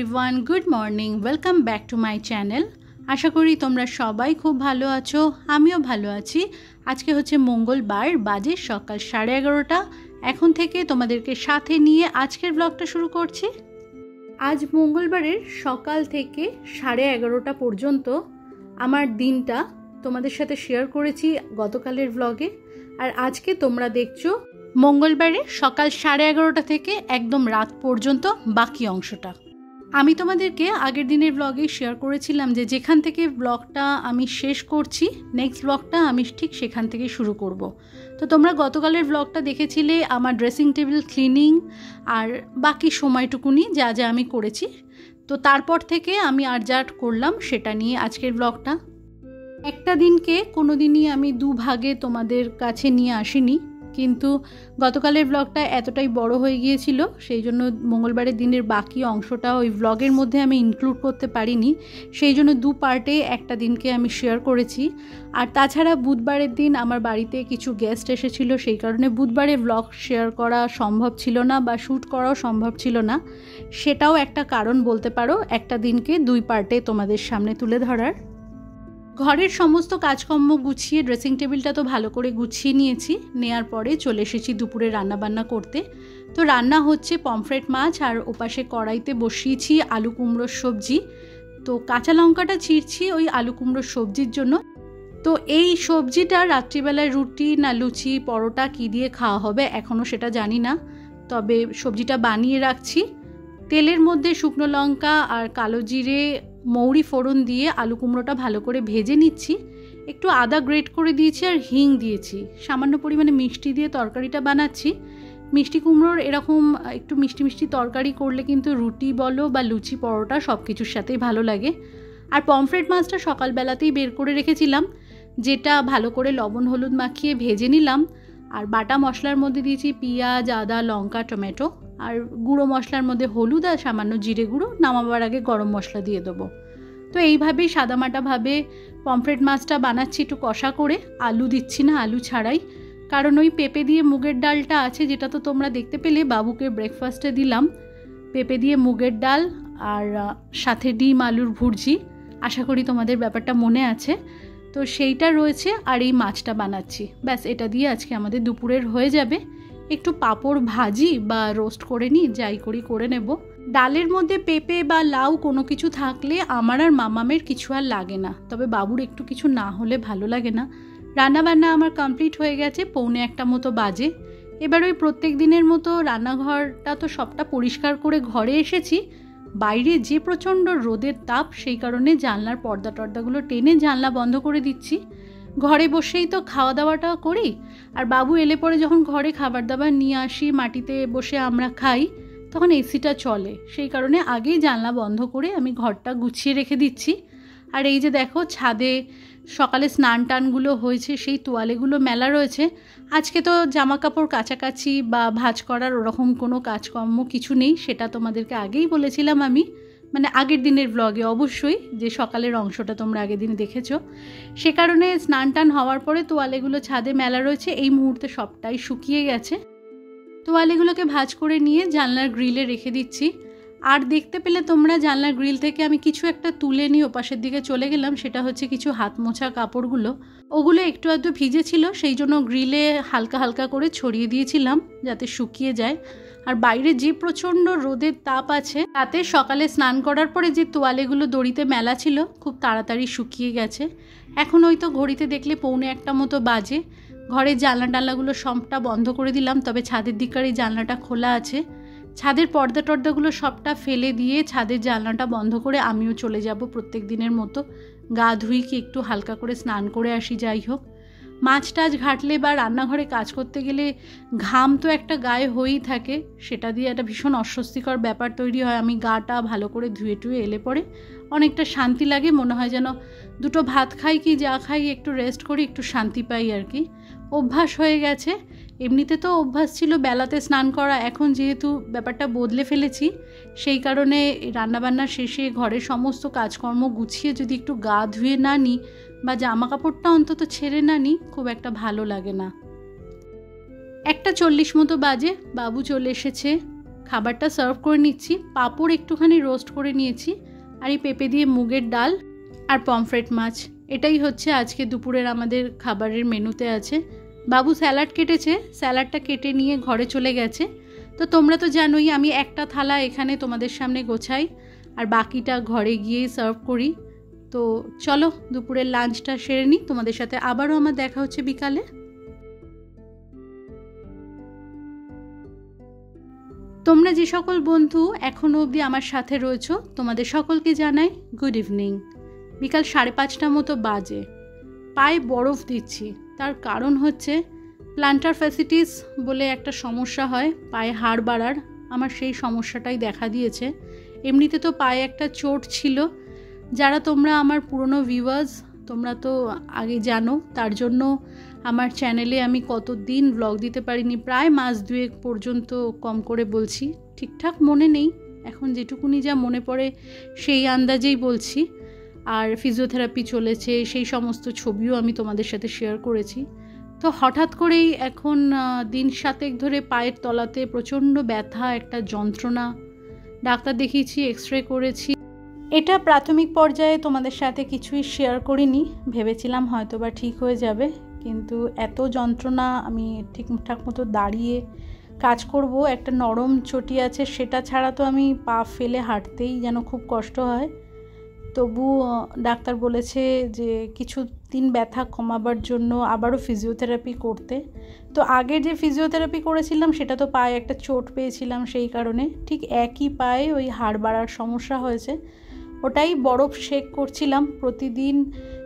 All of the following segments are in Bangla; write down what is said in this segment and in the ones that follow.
Everyone, good morning. Welcome back to my channel. আশা করি তোমরা সবাই খুব ভালো আছো, আমিও ভালো আছি। আজকে হচ্ছে মঙ্গলবার, বাজে সকাল 11:30। এখন থেকে তোমাদেরকে সাথে নিয়ে আজকের ব্লগটা শুরু করছি। আজ মঙ্গলবারের সকাল থেকে 11:30 পর্যন্ত আমার দিনটা তোমাদের সাথে শেয়ার করেছি গতকালের ব্লগে। আর আজকে তোমরা দেখছো মঙ্গলবারে সকাল 11:30 থেকে একদম রাত পর্যন্ত বাকি অংশটা। আমি তোমাদেরকে আগের দিনের ব্লগে শেয়ার করেছিলাম যে যেখান থেকে ব্লগটা আমি শেষ করছি, নেক্সট ব্লগটা আমি ঠিক সেখান থেকে শুরু করব। তো তোমরা গতকালের ব্লগটা দেখেছিলে আমার ড্রেসিং টেবিল ক্লিনিং আর বাকি সময়টুকুনি যা যা আমি করেছি। তো তারপর থেকে আমি আর যা করলাম সেটা নিয়ে আজকের ব্লগটা। একটা দিনকে কোনো দিনই আমি দুভাগে তোমাদের কাছে নিয়ে আসিনি, কিন্তু গতকালের ব্লগটা এতটাই বড় হয়ে গিয়েছিল সেই জন্য মঙ্গলবারের দিনের বাকি অংশটা ওই ব্লগের মধ্যে আমি ইনক্লুড করতে পারিনি। সেই জন্য দু পার্টে একটা দিনকে আমি শেয়ার করেছি। আর তাছাড়া বুধবারের দিন আমার বাড়িতে কিছু গেস্ট এসেছিল, সেই কারণে বুধবারে ব্লগ শেয়ার করা সম্ভব ছিল না বা শ্যুট করাও সম্ভব ছিল না। সেটাও একটা কারণ বলতে পারো একটা দিনকে দুই পার্টে তোমাদের সামনে তুলে ধরার। ঘরের সমস্ত কাজকর্ম গুছিয়ে ড্রেসিং টেবিলটা তো ভালো করে গুছিয়ে নিয়েছি। নেয়ার পরে চলে এসেছি দুপুরে রান্নাবান্না করতে। তো রান্না হচ্ছে পমফ্রেট মাছ, আর ওপাশে কড়াইতে বসিয়েছি আলু কুমড়োর সবজি। তো কাঁচা লঙ্কাটা চিরছি ওই আলু কুমড়োর সবজির জন্য। তো এই সবজিটা রাত্রিবেলায় রুটি না লুচি পরোটা কী দিয়ে খাওয়া হবে এখনও সেটা জানি না, তবে সবজিটা বানিয়ে রাখছি। তেলের মধ্যে শুকনো লঙ্কা আর কালো জিরে মৌরি ফোড়ন দিয়ে আলু কুমড়োটা ভালো করে ভেজে নিচ্ছি। একটু আদা গ্রেট করে দিয়েছি আর হিং দিয়েছি। সামান্য পরিমাণে মিষ্টি দিয়ে তরকারিটা বানাচ্ছি। মিষ্টি কুমড়োর এরকম একটু মিষ্টি মিষ্টি তরকারি করলে কিন্তু রুটি বলো বা লুচি পরোটা সব কিছুর সাথেই ভালো লাগে। আর পমফ্রেট মাছটা সকালবেলাতেই বের করে রেখেছিলাম, যেটা ভালো করে লবণ হলুদ মাখিয়ে ভেজে নিলাম। আর বাটা মশলার মধ্যে দিয়েছি পেঁয়াজ, আদা, লঙ্কা, টমেটো। আর গুঁড়ো মশলার মধ্যে হলুদ আর সামান্য জিরে গুঁড়ো, নামাবার আগে গরম মশলা দিয়ে দেবো। তো এইভাবেই সাদামাটাভাবে পমফ্রেট মাছটা বানাচ্ছি, একটু কষা করে। আলু দিচ্ছি না, আলু ছাড়াই, কারণ ওই পেঁপে দিয়ে মুগের ডালটা আছে, যেটা তো তোমরা দেখতে পেলে বাবুকে ব্রেকফাস্টে দিলাম। পেঁপে দিয়ে মুগের ডাল আর সাথে ডিম আলুর ভুর্জি, আশা করি তোমাদের ব্যাপারটা মনে আছে। তো সেইটা রয়েছে আর এই মাছটা বানাচ্ছি, ব্যাস এটা দিয়ে আজকে আমাদের দুপুরের হয়ে যাবে। একটু পাঁপড় ভাজি বা রোস্ট করে নিই, যাই করি করে নেব। ডালের মধ্যে পেঁপে বা লাউ কোনো কিছু থাকলে আমার আর মামামের কিছু আর লাগে না, তবে বাবুর একটু কিছু না হলে ভালো লাগে না। রান্নাবান্না আমার কমপ্লিট হয়ে গেছে, 1:45 মতো বাজে। এবার ওই প্রত্যেক দিনের মতো রান্নাঘরটা তো সবটা পরিষ্কার করে ঘরে এসেছি। বাইরে যে প্রচণ্ড রোদের তাপ, সেই কারণে জানলার পর্দা টর্দাগুলো টেনে জানলা বন্ধ করে দিচ্ছি। ঘরে বসেই তো খাওয়া দাওয়াটা করি, আর বাবু এলে পরে যখন ঘরে খাবার দাবার নিয়ে আসি, মাটিতে বসে আমরা খাই, তখন এসিটা চলে। সেই কারণে আগেই জানলা বন্ধ করে আমি ঘরটা গুছিয়ে রেখে দিচ্ছি। আর এই যে দেখো ছাদে সকালে স্নান টানগুলো হয়েছে, সেই তোয়ালেগুলো মেলা রয়েছে। আজকে তো জামা কাপড় কাচাকাচি বা ভাঁজ করার ওরকম কোনো কাজকর্ম কিছু নেই, সেটা তোমাদেরকে আগেই বলেছিলাম আমি, মানে আগের দিনের ব্লগে অবশ্যই, যে সকালের অংশটা তোমরা আগের দিনে দেখেছো। সে কারণে স্নান টান হওয়ার পরে তোয়ালেগুলো ছাদে মেলা রয়েছে, এই মুহূর্তে সবটাই শুকিয়ে গেছে। তোয়ালেগুলোকে ভাঁজ করে নিয়ে জানলার গ্রিলে রেখে দিচ্ছি। আর দেখতে পেলে তোমরা জানলার গ্রিল থেকে আমি কিছু একটা তুলে নিয়ে ওপাশের দিকে চলে গেলাম, সেটা হচ্ছে কিছু হাত মোছা কাপড়গুলো। ওগুলো একটু আধটু ভিজে ছিল, সেই জন্য গ্রিলে হালকা হালকা করে ছড়িয়ে দিয়েছিলাম যাতে শুকিয়ে যায়। আর বাইরে যে প্রচণ্ড রোদের তাপ আছে, তাতে সকালে স্নান করার পরে যে তোয়ালেগুলো দড়িতে মেলা ছিল খুব তাড়াতাড়ি শুকিয়ে গেছে। এখন ওই তো ঘড়িতে দেখলে 1:45 মতো বাজে। ঘরের জানলা টানলাগুলো সবটা বন্ধ করে দিলাম, তবে ছাদের দিককার এই জানলাটা খোলা আছে। ছাদের পর্দা টর্দাগুলো সবটা ফেলে দিয়ে ছাদের জানলাটা বন্ধ করে আমিও চলে যাব প্রত্যেক দিনের মতো। গা ধুই কি একটু হালকা করে স্নান করে আসি, যাই হোক। মাছ টাছ ঘাটলে বা রান্নাঘরে কাজ করতে গেলে ঘাম তো একটা গায়ে হয়েই থাকে, সেটা দিয়ে একটা ভীষণ অস্বস্তিকর ব্যাপার তৈরি হয়। আমি গাটা ভালো করে ধুয়ে টুয়ে এলে পরে অনেকটা শান্তি লাগে, মনে হয় যেন দুটো ভাত খাই কি যা খাই একটু রেস্ট করি, একটু শান্তি পাই আর কি। অভ্যাস হয়ে গেছে। এমনিতে তো অভ্যাস ছিল বেলাতে স্নান করা, এখন যেহেতু ব্যাপারটা বদলে ফেলেছি, সেই কারণে রান্নাবান্না শেষে ঘরের সমস্ত কাজকর্ম গুছিয়ে যদি একটু গা ধুয়ে না নিই বা জামা কাপড়টা অন্তত ছেড়ে না নিই, খুব একটা ভালো লাগে না। 1:40 মতো বাজে, বাবু চলে এসেছে। খাবারটা সার্ভ করে নিচ্ছি। পাঁপড় একটুখানি রোস্ট করে নিয়েছি, আর এই পেঁপে দিয়ে মুগের ডাল আর পমফ্রেট মাছ, এটাই হচ্ছে আজকে দুপুরের আমাদের খাবারের মেনুতে আছে। বাবু স্যালাড কেটেছে, স্যালাডটা কেটে নিয়ে ঘরে চলে গেছে। তো তোমরা তো জানোই আমি একটা থালা এখানে তোমাদের সামনে গোছাই আর বাকিটা ঘরে গিয়েই সার্ভ করি। তো চলো দুপুরের লাঞ্চটা সেরে নিই, তোমাদের সাথে আবারও আমার দেখা হচ্ছে বিকালে। তোমরা যে সকল বন্ধু এখনও অবধি আমার সাথে রয়েছো তোমাদের সকলকে জানাই গুড ইভিনিং। বিকাল 5:30 মতো বাজে, পায়ে বরফ দিচ্ছি। তার কারণ হচ্ছে প্লান্টার ফ্যাসিটিস বলে একটা সমস্যা হয় পায়ে হাড় বাড়ার, আমার সেই সমস্যাটাই দেখা দিয়েছে। এমনিতে তো পায়ে একটা চোট ছিল, যারা তোমরা আমার পুরনো ভিউয়ার্স তোমরা তো আগে জানো, তার জন্য আমার চ্যানেলে আমি কতদিন ব্লগ দিতে পারিনি, প্রায় মাস 2 পর্যন্ত কম করে বলছি, ঠিকঠাক মনে নেই, এখন যেটুকুনি যা মনে পড়ে সেই আন্দাজেই বলছি। আর ফিজিওথেরাপি চলেছে, সেই সমস্ত ছবিও আমি তোমাদের সাথে শেয়ার করেছি। তো হঠাৎ করেই এখন দিন 7 ধরে পায়ের তলাতে প্রচণ্ড ব্যথা, একটা যন্ত্রণা। ডাক্তার দেখিয়েছি, এক্সরে করেছি। এটা প্রাথমিক পর্যায়ে তোমাদের সাথে কিছুই শেয়ার করিনি, ভেবেছিলাম হয়তো বা ঠিক হয়ে যাবে, কিন্তু এত যন্ত্রণা, আমি ঠিকঠাক মতো দাঁড়িয়ে কাজ করব, একটা নরম চটি আছে, সেটা ছাড়া তো আমি পা ফেলে হাঁটতেই যেন খুব কষ্ট হয়। তবু ডাক্তার বলেছে যে কিছুদিন ব্যথা কমাবার জন্য আবারও ফিজিওথেরাপি করতে। তো আগে যে ফিজিওথেরাপি করেছিলাম সেটা তো পায়ে একটা চোট পেয়েছিলাম, সেই কারণে ঠিক একই পায়ে ওই হাড় বাড়ার সমস্যা হয়েছে। ওটাই বরফ শেক করছিলাম প্রতিদিন,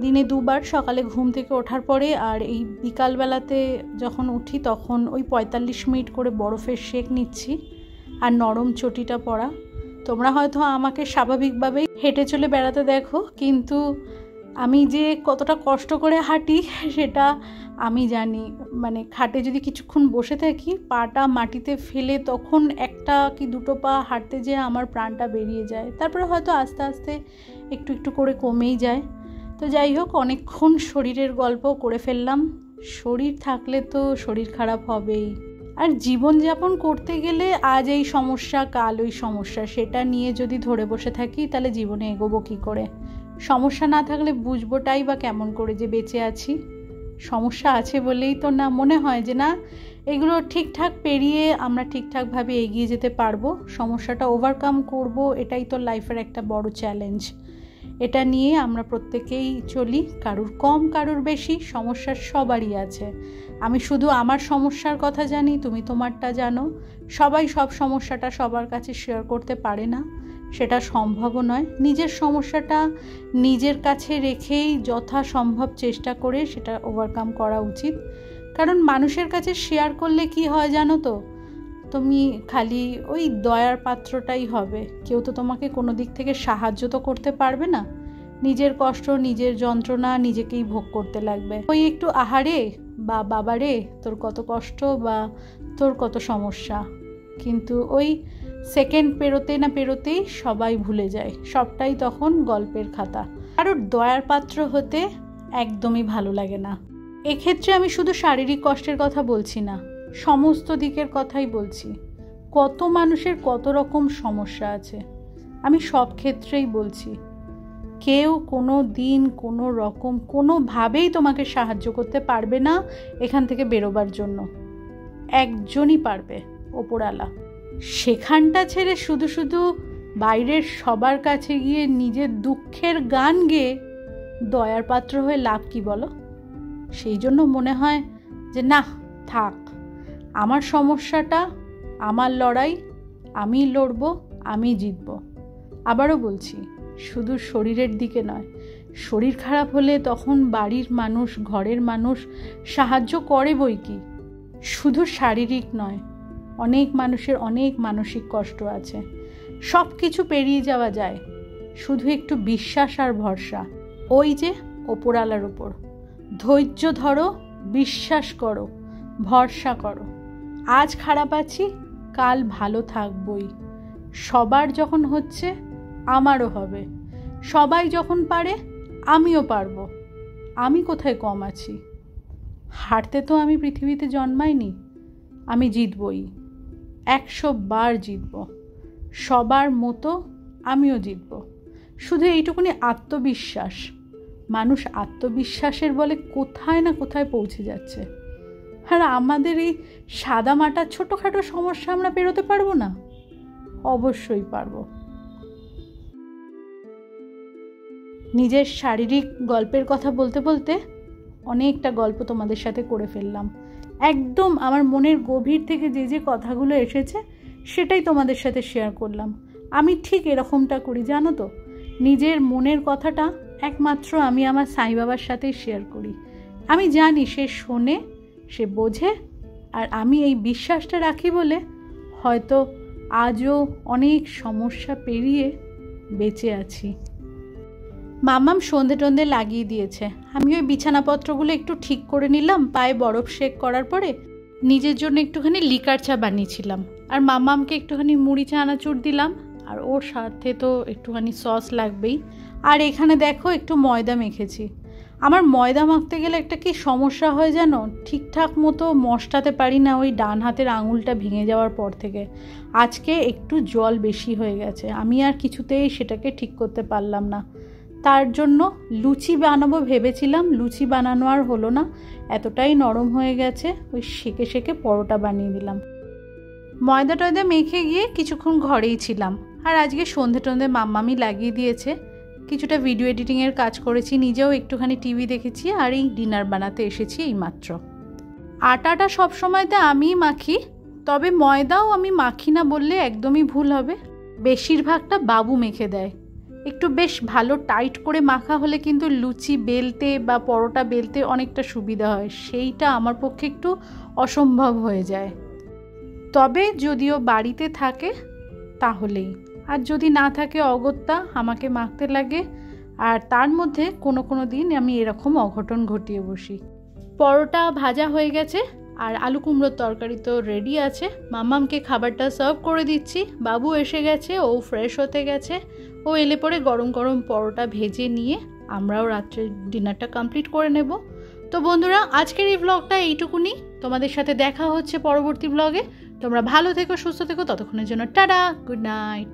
দিনে 2 বার, সকালে ঘুম থেকে ওঠার পরে আর এই বিকালবেলাতে যখন উঠি তখন ওই 45 মিনিট করে বরফের শেক নিচ্ছি আর নরম চটিটা পরা। তোমরা হয়তো আমাকে স্বাভাবিকভাবেই হেঁটে চলে বেড়াতে দেখো, কিন্তু আমি যে কতটা কষ্ট করে হাঁটি সেটা আমি জানি। মানে খাটে যদি কিছুক্ষণ বসে থাকি, পাটা মাটিতে ফেলে তখন একটা কি 2টো পা হাঁটতে যেয়ে আমার প্রাণটা বেরিয়ে যায়, তারপরে হয়তো আস্তে আস্তে একটু একটু করে কমেই যায়। তো যাই হোক, অনেকক্ষণ শরীরের গল্প করে ফেললাম। শরীর থাকলে তো শরীর খারাপ হবেই, আর জীবনযাপন করতে গেলে আজ এই সমস্যা কাল ওই সমস্যা, সেটা নিয়ে যদি ধরে বসে থাকি তাহলে জীবনে এগোবো কী করে? সমস্যা না থাকলে বুঝবোটাই বা কেমন করে যে বেঁচে আছি? সমস্যা আছে বলেই তো না মনে হয় যে না, এগুলো ঠিকঠাক পেরিয়ে আমরা ঠিকঠাকভাবে এগিয়ে যেতে পারবো, সমস্যাটা ওভারকাম করব, এটাই তো লাইফের একটা বড় চ্যালেঞ্জ। এটা নিয়ে আমরা প্রত্যেকেই চলি, কারুর কম কারুর বেশি, সমস্যা সবারই আছে। আমি শুধু আমার সমস্যার কথা জানি, তুমি তোমারটা জানো। সবাই সব সমস্যাটা সবার কাছে শেয়ার করতে পারে না, সেটা সম্ভবও নয়। নিজের সমস্যাটা নিজের কাছে রেখেই যথাসম্ভব চেষ্টা করে সেটা ওভারকাম করা উচিত। কারণ মানুষের কাছে শেয়ার করলে কি হয় জানো তো, তুমি খালি ওই দয়ার পাত্রটাই হবে, কেউ তো তোমাকে কোনো দিক থেকে সাহায্য তো করতে পারবে না। নিজের কষ্ট, নিজের যন্ত্রণা নিজেকেই ভোগ করতে লাগবে। ওই একটু আহারে বা বাবারে তোর কত কষ্ট বা তোর কত সমস্যা, কিন্তু ওই সেকেন্ড পেরোতে না পেরোতেই সবাই ভুলে যায়, সবটাই তখন গল্পের খাতা। কারোর দয়ার পাত্র হতে একদমই ভালো লাগে না। এক্ষেত্রে আমি শুধু শারীরিক কষ্টের কথা বলছি না, সমস্ত দিকের কথাই বলছি। কত মানুষের কত রকম সমস্যা আছে, আমি সব ক্ষেত্রেই বলছি। কেউ কোনো দিন কোনো রকম কোনোভাবেই তোমাকে সাহায্য করতে পারবে না এখান থেকে বেরোবার জন্য। একজনই পারবে, ওপরওয়ালা। সেখানটা ছেড়ে শুধু শুধু বাইরের সবার কাছে গিয়ে নিজের দুঃখের গান গেয়ে দয়ার পাত্র হয়ে লাভ কি বলো? সেই জন্য মনে হয় যে না, থাক, আমার সমস্যাটা, আমার লড়াই, আমি লড়বো, আমি জিতবো। আবারও বলছি, শুধু শরীরের দিকে নয়, শরীর খারাপ হলে তখন বাড়ির মানুষ, ঘরের মানুষ সাহায্য করে বই কি, শুধু শারীরিক নয়, অনেক মানুষের অনেক মানসিক কষ্ট আছে। সব কিছু পেরিয়ে যাওয়া যায়, শুধু একটু বিশ্বাস আর ভরসা, ওই যে ওপরওয়ালার উপর। ধৈর্য ধরো, বিশ্বাস করো, ভরসা করো। আজ খারাপ আছি, কাল ভালো থাকবই। সবার যখন হচ্ছে আমারও হবে, সবাই যখন পারে আমিও পারবো। আমি কোথায় কম আছি? হারতে তো আমি পৃথিবীতে জন্মাইনি, আমি জিতবই। 100 বার জিতব, সবার মতো আমিও জিতব। শুধু এইটুকুনি আত্মবিশ্বাস, মানুষ আত্মবিশ্বাসের বলে কোথায় না কোথায় পৌঁছে যাচ্ছে। আর আমাদের এই সাদামাটা ছোটোখাটো সমস্যা আমরা পেরোতে পারবো না? অবশ্যই পারবো। নিজের শারীরিক গল্পের কথা বলতে বলতে অনেকটা গল্প তোমাদের সাথে করে ফেললাম। একদম আমার মনের গভীর থেকে যে যে কথাগুলো এসেছে সেটাই তোমাদের সাথে শেয়ার করলাম। আমি ঠিক এরকমটা করি, জানো তো। নিজের মনের কথাটা একমাত্র আমি আমার সাই বাবার সাথেই শেয়ার করি। আমি জানি সে শোনে, সে বোঝে, আর আমি এই বিশ্বাসটা রাখি বলে হয়তো আজও অনেক সমস্যা পেরিয়ে বেঁচে আছি। মাম্মাম সন্ধে টন্ধে লাগিয়ে দিয়েছে। আমি ওই বিছানাপত্রগুলো একটু ঠিক করে নিলাম। পায়ে বরফ শেক করার পরে নিজের জন্য একটুখানি লিকার চা বানিয়েছিলাম, আর মাম্মামকে একটুখানি মুড়ি চানাচুর দিলাম, আর ওর সাথে তো একটুখানি সস লাগবেই। আর এখানে দেখো একটু ময়দা মেখেছি। আমার ময়দা মাখতে গেলে একটা কি সমস্যা হয় জানো, ঠিকঠাক মতো মশলাতে পারি না, ওই ডান হাতের আঙুলটা ভেঙে যাওয়ার পর থেকে। আজকে একটু জল বেশি হয়ে গেছে, আমি আর কিছুতেই সেটাকে ঠিক করতে পারলাম না। তার জন্য লুচি বানাবো ভেবেছিলাম, লুচি বানানো আর হলো না, এতটাই নরম হয়ে গেছে। ওই সেকে সেকে পরোটা বানিয়ে দিলাম। ময়দা টয়দা মেখে গিয়ে কিছুক্ষণ ঘরেই ছিলাম। আর আজকে সন্ধে টন্ধে মাম্মামি লাগিয়ে দিয়েছে। কিছুটা ভিডিও এডিটিংয়ের কাজ করেছি, নিজেও একটুখানি টিভি দেখেছি, আর এই ডিনার বানাতে এসেছি এইমাত্র। আটাটা সবসময়তে আমিই মাখি, তবে ময়দাও আমি মাখি না বললে একদমই ভুল হবে। বেশিরভাগটা বাবু মেখে দেয়। একটু বেশ ভালো টাইট করে মাখা হলে কিন্তু লুচি বেলতে বা পরোটা বেলতে অনেকটা সুবিধা হয়, সেইটা আমার পক্ষে একটু অসম্ভব হয়ে যায়। তবে যদিও বাড়িতে থাকে তাহলেই, আর যদি না থাকে অগত্যা আমাকে মাখতে লাগে। আর তার মধ্যে কোনো দিন আমি এরকম অঘটন ঘটিয়ে বসি। পরোটা ভাজা হয়ে গেছে, আর আলু কুমড়োর তরকারি তো রেডি আছে। মাম্মামকে খাবারটা সার্ভ করে দিচ্ছি। বাবু এসে গেছে, ও ফ্রেশ হতে গেছে। ও এলে পরে গরম গরম পরোটা ভেজে নিয়ে আমরাও রাত্রের ডিনারটা কমপ্লিট করে নেব। তো বন্ধুরা, আজকের এই ব্লগটা এইটুকুনি। তোমাদের সাথে দেখা হচ্ছে পরবর্তী ব্লগে। তোমরা ভালো থেকো, সুস্থ থেকো, ততক্ষণের জন্য টাটা, গুড নাইট।